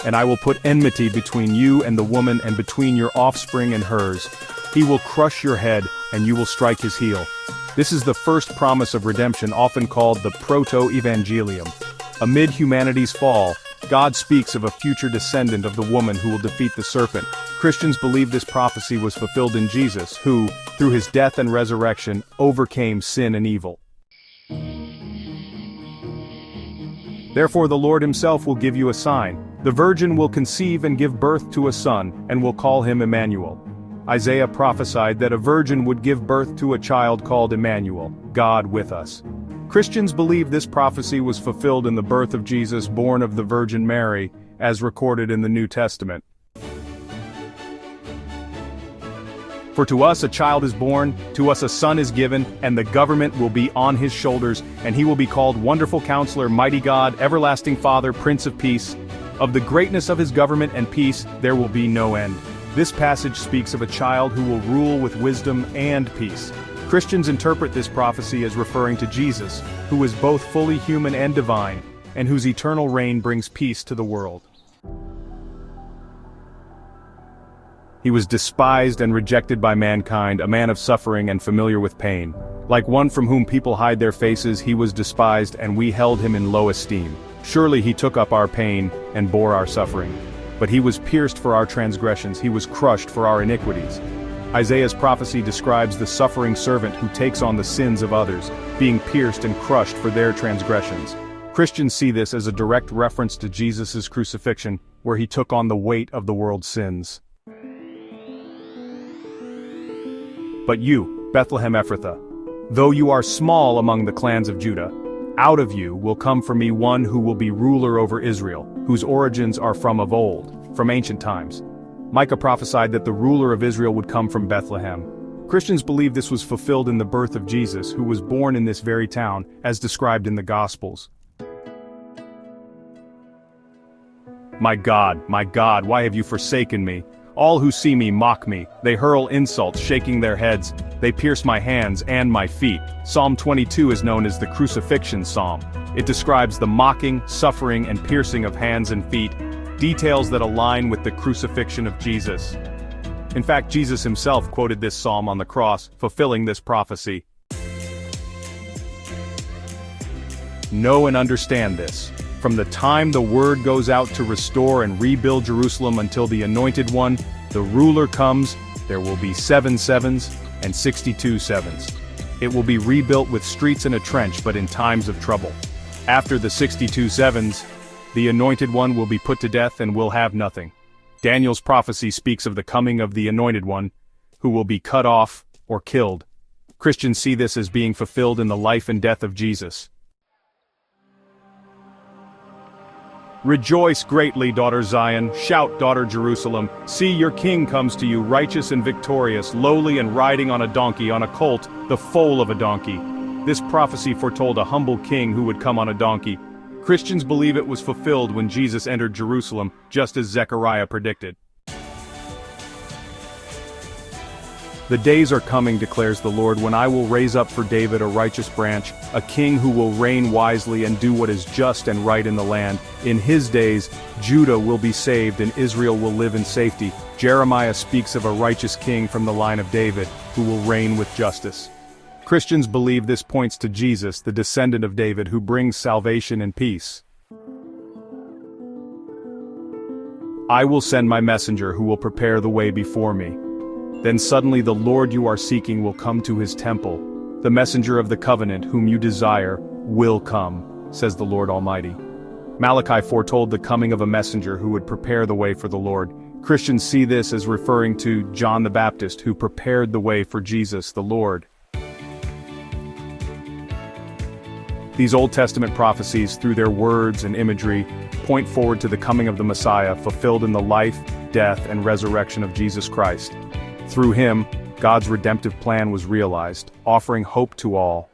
and I will put enmity between you and the woman and between your offspring and hers. He will crush your head, and you will strike his heel. This is the first promise of redemption, often called the proto-evangelium. Amid humanity's fall, God speaks of a future descendant of the woman who will defeat the serpent. Christians believe this prophecy was fulfilled in Jesus, who, through his death and resurrection, overcame sin and evil. Therefore the Lord himself will give you a sign. The virgin will conceive and give birth to a son, and will call him Emmanuel. Isaiah prophesied that a virgin would give birth to a child called Emmanuel, God with us. Christians believe this prophecy was fulfilled in the birth of Jesus, born of the Virgin Mary, as recorded in the New Testament. For to us a child is born, to us a son is given, and the government will be on his shoulders, and he will be called Wonderful Counselor, Mighty God, Everlasting Father, Prince of Peace. Of the greatness of his government and peace there will be no end. This passage speaks of a child who will rule with wisdom and peace. Christians interpret this prophecy as referring to Jesus, who is both fully human and divine, and whose eternal reign brings peace to the world. He was despised and rejected by mankind, a man of suffering and familiar with pain. Like one from whom people hide their faces, he was despised, and we held him in low esteem. Surely he took up our pain and bore our suffering. But he was pierced for our transgressions, he was crushed for our iniquities. Isaiah's prophecy describes the suffering servant who takes on the sins of others, being pierced and crushed for their transgressions. Christians see this as a direct reference to Jesus' crucifixion, where he took on the weight of the world's sins. But you, Bethlehem Ephrathah, though you are small among the clans of Judah, out of you will come for me one who will be ruler over Israel, whose origins are from of old, from ancient times. Micah prophesied that the ruler of Israel would come from Bethlehem. Christians believe this was fulfilled in the birth of Jesus, who was born in this very town, as described in the Gospels. My God, why have you forsaken me? All who see me mock me, they hurl insults, shaking their heads, they pierce my hands and my feet. Psalm 22 is known as the Crucifixion Psalm. It describes the mocking, suffering, and piercing of hands and feet, details that align with the crucifixion of Jesus. In fact, Jesus himself quoted this psalm on the cross, fulfilling this prophecy. Know and understand this. From the time the word goes out to restore and rebuild Jerusalem until the Anointed One, the ruler comes, there will be 7 sevens and 62 sevens. It will be rebuilt with streets and a trench, but in times of trouble. After the 62 sevens, the Anointed One will be put to death and will have nothing. Daniel's prophecy speaks of the coming of the Anointed One, who will be cut off or killed. Christians see this as being fulfilled in the life and death of Jesus. Rejoice greatly, daughter Zion, shout, daughter Jerusalem. See, your king comes to you, righteous and victorious, lowly and riding on a donkey, on a colt, the foal of a donkey. This prophecy foretold a humble king who would come on a donkey. Christians believe it was fulfilled when Jesus entered Jerusalem, just as Zechariah predicted. The days are coming, declares the Lord, when I will raise up for David a righteous branch, a king who will reign wisely and do what is just and right in the land. In his days, Judah will be saved and Israel will live in safety. Jeremiah speaks of a righteous king from the line of David, who will reign with justice. Christians believe this points to Jesus, the descendant of David, who brings salvation and peace. I will send my messenger who will prepare the way before me. Then suddenly the Lord you are seeking will come to his temple. The messenger of the covenant whom you desire will come, says the Lord Almighty. Malachi foretold the coming of a messenger who would prepare the way for the Lord. Christians see this as referring to John the Baptist, who prepared the way for Jesus the Lord. These Old Testament prophecies, through their words and imagery, point forward to the coming of the Messiah, fulfilled in the life, death, and resurrection of Jesus Christ. Through him, God's redemptive plan was realized, offering hope to all.